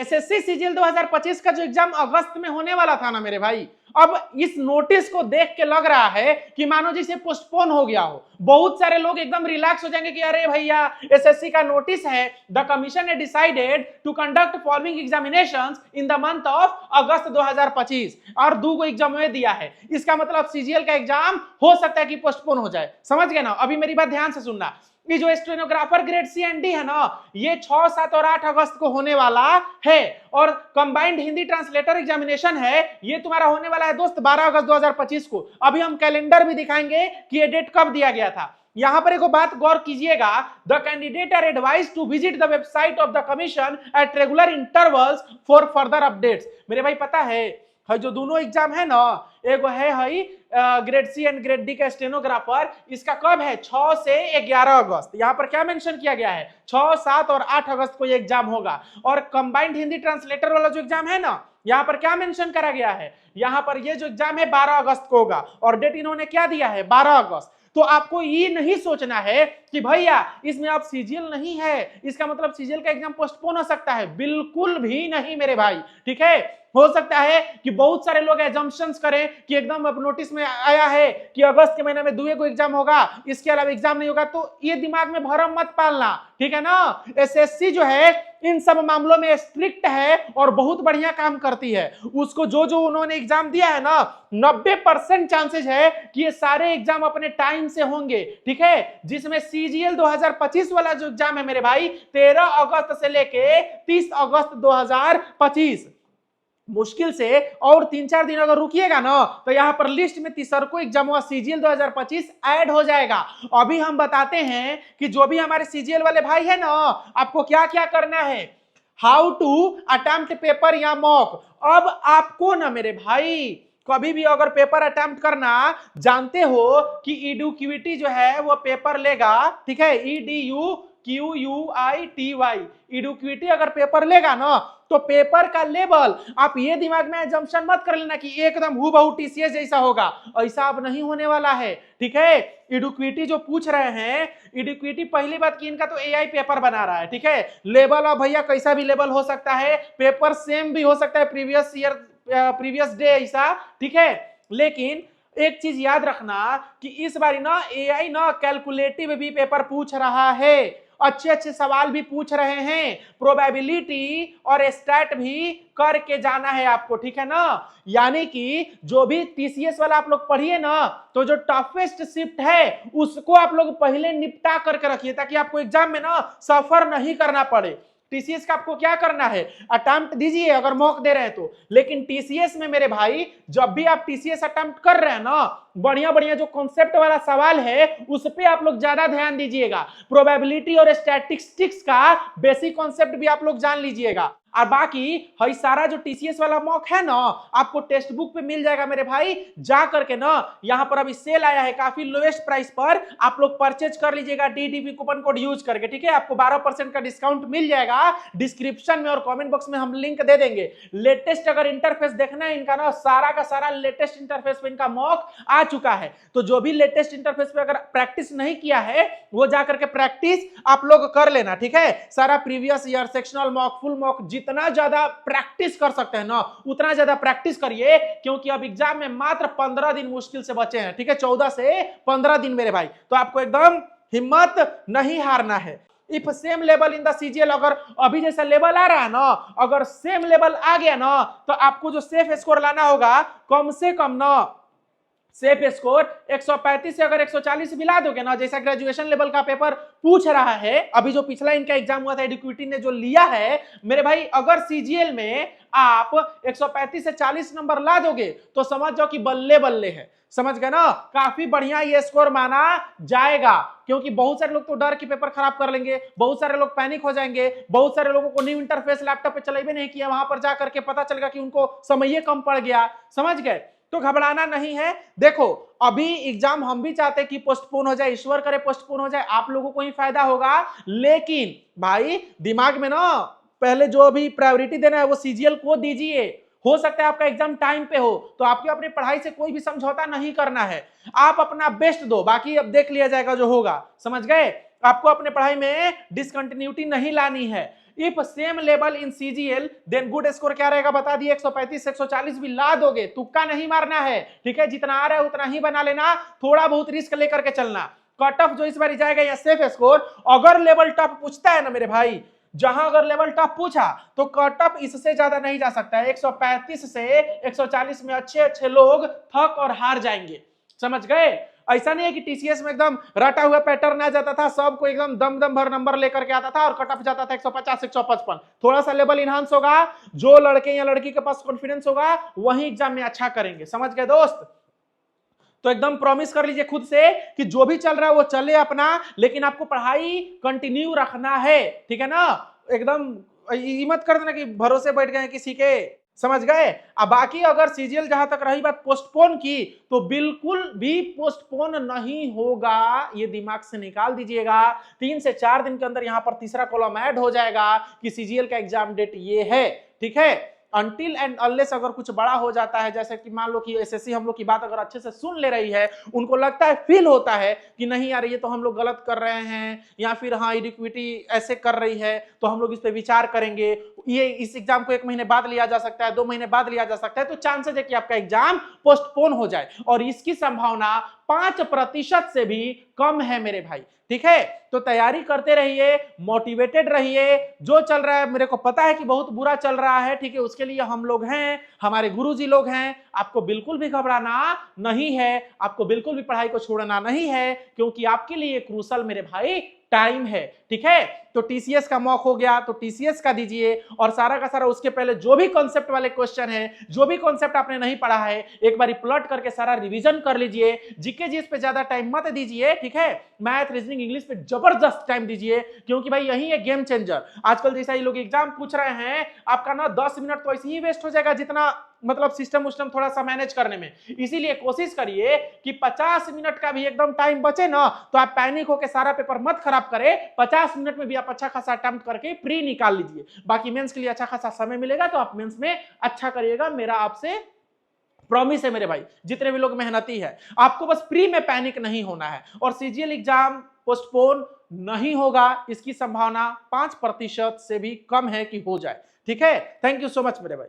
SSC CGL 2025 का जो exam अगस्त में होने वाला था ना मेरे भाई, अब इस नोटिस को देख के लग रहा है कि मानो जैसे पोस्टपोन हो गया हो। बहुत सारे लोग एकदम रिलैक्स हो जाएंगे कि अरे भैया एसएससी का नोटिस है, द कमीशन ने decided to conduct following examinations in the month of August 2025 और 2 एग्जाम में दिया है। इसका मतलब सीजीएल का एग्जाम हो सकता है कि पोस्टपोन हो जाए। समझ गए ना? अभी मेरी बात ध्यान से सुनना। ये जो stenographer grade C and D है ना, ये 6, 7 और 8 अगस्त को होने वाला है। और कंबाइंड हिंदी ट्रांसलेटर एग्जामिनेशन है, ये तुम्हारा होने वाला है दोस्त 12 अगस्त 2025 को। अभी हम कैलेंडर भी दिखाएंगे कि ये डेट कब दिया गया था। यहां पर एक बात गौर कीजिएगा, the candidate are advised to visit the website of the commission at regular intervals for further updates. मेरे भाई पता है जो दोनों एग्जाम है ना, एक है grade C and grade D का स्टेनोग्राफर, इसका कब है? 6 से 11 अगस्त। यहाँ पर क्या मेंशन किया गया है? 6, 7 और 8 अगस्त को ये एग्जाम होगा। और कंबाइंड हिंदी ट्रांसलेटर वाला जो एग्जाम है ना, यहाँ पर क्या मेंशन करा गया है? यहाँ पर ये जो एग्जाम है 12 अगस्त को होगा और डेट इन्होंने क्या दिया है? 12 अगस्त। तो आपको ये नहीं सोचना है कि भैया इसमें अब सीजीएल नहीं है, इसका मतलब सीजीएल का एग्जाम पोस्टपोन हो सकता है। बिल्कुल भी नहीं मेरे भाई, ठीक है। हो सकता है कि बहुत सारे लोग एजम्पशंस करें कि एकदम अब नोटिस में आया है कि अगस्त के महीने में 2 को एग्जाम होगा, इसके अलावा एग्जाम नहीं होगा, तो ये दिमाग में भरम मत पालना, ठीक है ना। एसएससी जो है इन सब मामलों में स्ट्रिक्ट है और बहुत बढ़िया काम करती है। उसको जो उन्होंने एग्जाम दिया है ना, 90% चांसेस है कि ये सारे एग्जाम अपने टाइम से होंगे, ठीक है। जिसमें सीजीएल 2025 वाला जो एग्जाम है मेरे भाई 13 अगस्त से लेके 30 अगस्त 2025, मुश्किल से और 3-4 दिन अगर रुकिएगा ना तो यहाँ पर लिस्ट में तीसरको एग्जाम हुआ सीजीएल 2025 ऐड हो जाएगा। अभी हम बताते हैं कि जो भी हमारे सीजीएल वाले भाई है ना, आपको क्या क्या करना है, हाउ टू अटेम्प्ट पेपर या मॉक। अब आपको ना मेरे भाई कभी भी अगर पेपर अटेम्प्ट करना, जानते हो कि EDUQIT जो है वो पेपर लेगा, ठीक है, EDUQUITY, EDUQIT अगर पेपर लेगा ना तो पेपर का लेवल आप ये दिमाग में एजम्पशन मत कर लेना कि एकदम हूबहू टीसीएस जैसा होगा, ऐसा अब नहीं होने वाला है, ठीक है। EDUQIT जो पूछ रहे हैं, EDUQIT पहली बात कि इनका तो एआई पेपर बना रहा है, ठीक है। लेवल अब भैया कैसा भी लेवल हो सकता है, पेपर सेम भी हो सकता है प्रीवियस डे ऐसा, ठीक है। लेकिन एक चीज याद रखना कि इस बार ना एआई ना कैलकुलेटिव भी पेपर पूछ रहा है, अच्छे अच्छे सवाल भी पूछ रहे हैं, प्रोबेबिलिटी और स्टैट भी करके जाना है आपको, ठीक है ना। यानी कि जो भी टीसीएस वाला आप लोग पढ़िए ना, तो जो टफेस्ट शिफ्ट है उसको आप लोग पहले निपटा करके रखिए ताकि आपको एग्जाम में ना सफर नहीं करना पड़े। टीसीएस का आपको क्या करना है, अटेम्प्ट दीजिए अगर मॉक दे रहे हैं तो, लेकिन टीसीएस में मेरे भाई जब भी आप टीसीएस अटेम्प्ट कर रहे हैं ना, बढ़िया बढ़िया जो कॉन्सेप्ट वाला सवाल है उस पे आप लोग ज्यादा ध्यान दीजिएगा। प्रोबेबिलिटी और स्टैटिस्टिक्स का बेसिक कॉन्सेप्ट भी आप लोग जान लीजिएगा। और बाकी हई सारा जो टीसीएस वाला मॉक है ना, आपको टेक्स्ट बुक पे मिल जाएगा मेरे भाई, जा करके ना यहाँ पर अभी सेल आया है काफी लोएस्ट प्राइस पर, आप लोग परचेज कर लीजिएगा DDP कूपन कोड यूज करके, ठीक है। आपको 12% का डिस्काउंट मिल जाएगा। डिस्क्रिप्शन में और कमेंट बॉक्स में हम लिंक दे देंगे। लेटेस्ट अगर इंटरफेस देखना है इनका ना, सारा का सारा लेटेस्ट इंटरफेस पे इनका मॉक आ चुका है। तो जो भी लेटेस्ट इंटरफेस पे अगर प्रैक्टिस नहीं किया है वो जाकर के प्रैक्टिस आप लोग कर लेना, ठीक है। सारा previous year sectional mock, full mock, जितना ज्यादा प्रैक्टिस कर सकते हैं ना उतना ज्यादा प्रैक्टिस करिए, क्योंकि अब एग्जाम में मात्र 15 दिन मुश्किल से बचे हैं, ठीक है। 14 से 15 दिन मेरे भाई, तो आपको एकदम हिम्मत नहीं हारना है। If same level in the CGL, अगर अभी जैसा लेवल आ रहा है ना, अगर सेम लेवल आ गया ना तो आपको जो सेफ स्कोर लाना होगा कम से कम ना, सेफ स्कोर 135 से अगर 140 मिला दोगे ना, जैसा ग्रेजुएशन लेवल का पेपर पूछ रहा है, अभी जो पिछला इनका एग्जाम हुआ था EDUQIT ने जो लिया है मेरे भाई, अगर सीजीएल में आप 135 से 40 नंबर ला दोगे तो समझ जाओ कि बल्ले बल्ले है, समझ गए ना। काफी बढ़िया ये स्कोर माना जाएगा, क्योंकि बहुत सारे लोग तो डर के पेपर खराब कर लेंगे, बहुत सारे लोग पैनिक हो जाएंगे, बहुत सारे लोगों को न्यू इंटरफेस लैपटॉप पे चलाइए नहीं किया, वहां पर जाकर के पता चलेगा कि उनको समय कम पड़ गया, समझ गए। तो घबराना नहीं है। देखो अभी एग्जाम हम भी चाहते हैं कि पोस्टपोन हो जाए, ईश्वर करे पोस्टपोन हो जाए, आप लोगों को ही फायदा होगा, लेकिन भाई दिमाग में ना पहले जो भी प्रायोरिटी देना है वो सीजीएल को दीजिए। हो सकता है आपका एग्जाम टाइम पे हो, तो आपकी अपनी पढ़ाई से कोई भी समझौता नहीं करना है, आप अपना बेस्ट दो, बाकी अब देख लिया जाएगा जो होगा, समझ गए। आपको अपने पढ़ाई में डिसकंटिन्यूटी नहीं लानी है। If same level in CGL then good score क्या रहेगा बता दिए, 135 140 भी ला दोगे, तुक्का नहीं मारना है, ठीक है, जितना आ रहा है उतना ही बना लेना, थोड़ा बहुत रिस्क लेकर के चलना। कट ऑफ जो इस बार जाएगा या सेफ स्कोर, अगर लेवल टॉप पूछता है ना मेरे भाई, जहां अगर लेवल टॉप पूछा तो कट ऑफ इससे ज्यादा नहीं जा सकता है, 135 से 140 में अच्छे अच्छे लोग थक और हार जाएंगे, समझ गए। ऐसा नहीं है कि टीसीएस में एकदम रटा हुआ पैटर्न आ जाता था, सबको एकदम दम दम भर नंबर लेकर के आता था और कट ऑफ जाता था 150 155। थोड़ा सा लेवल इनहांस होगा, जो लड़के या लड़की के पास कॉन्फिडेंस होगा वही एग्जाम में अच्छा करेंगे, समझ गए दोस्त। तो एकदम प्रॉमिस कर लीजिए खुद से कि जो भी चल रहा है वो चले अपना, लेकिन आपको पढ़ाई कंटिन्यू रखना है, ठीक है ना, एकदम ये मत कर देना कि भरोसे बैठ गए किसी के, समझ गए। अब बाकी अगर सीजीएल जहां तक रही बात पोस्टपोन की, तो बिल्कुल भी पोस्टपोन नहीं होगा, ये दिमाग से निकाल दीजिएगा। 3 से 4 दिन के अंदर यहां पर तीसरा कॉलम ऐड हो जाएगा कि सीजीएल का एग्जाम डेट ये है, ठीक है। अनटिल एंड अनलेस अगर कुछ बड़ा हो जाता है, जैसे कि मान लो कि एसएससी हम लोग की बात अगर अच्छे से सुन ले रही है, उनको लगता है, फील होता है कि नहीं यार ये तो हम लोग गलत कर रहे हैं, या फिर हाँ इडिक्विटी ऐसे कर रही है तो हम लोग इस पे विचार करेंगे, ये इस एग्जाम को 1 महीने बाद लिया जा सकता है, 2 महीने बाद लिया जा सकता है, तो चांसेस है कि आपका एग्जाम पोस्टपोन हो जाए, और इसकी संभावना 5% से भी कम है मेरे भाई, ठीक है। तो तैयारी करते रहिए, मोटिवेटेड रहिए, जो चल रहा है मेरे को पता है कि बहुत बुरा चल रहा है, ठीक है, उसके लिए हम लोग हैं, हमारे गुरुजी लोग हैं, आपको बिल्कुल भी घबराना नहीं है, आपको बिल्कुल भी पढ़ाई को छोड़ना नहीं है, क्योंकि आपके लिए क्रूशल मेरे भाई टाइम है, ठीक है। तो टीसीएस का मॉक हो गया तो टीसीएस का दीजिए, और सारा का सारा उसके पहले जो भी कॉन्सेप्ट वाले क्वेश्चन है, जो भी कॉन्सेप्ट आपने नहीं पढ़ा है, एक बार प्लॉट करके सारा रिवीजन कर लीजिए। जीके जीएस पे ज्यादा टाइम मत दीजिए, ठीक है, मैथ रीजनिंग इंग्लिश पे जबरदस्त टाइम दीजिए, क्योंकि भाई यही है गेम चेंजर। आजकल जैसा ये लोग एग्जाम पूछ रहे हैं, आपका ना 10 मिनट तो ऐसे ही वेस्ट हो जाएगा, जितना मतलब सिस्टम उस्टम थोड़ा सा मैनेज करने में। इसीलिए कोशिश करिए कि 50 मिनट का भी एकदम टाइम बचे ना, तो आप पैनिक होकर सारा पेपर मत खराब करें, 50 मिनट में भी आप अच्छा खासा अटेम्प्ट करके प्री निकाल लीजिए। बाकी मेंस के लिए अच्छा खासा समय मिलेगा तो आप मेंस में अच्छा करिएगा, मेरा आपसे प्रॉमिस है मेरे भाई। जितने भी लोग मेहनती है, आपको बस प्री में पैनिक नहीं होना है, और सीजीएल एग्जाम पोस्टपोन नहीं होगा, इसकी संभावना 5% से भी कम है कि हो जाए, ठीक है। थैंक यू सो मच मेरे भाई।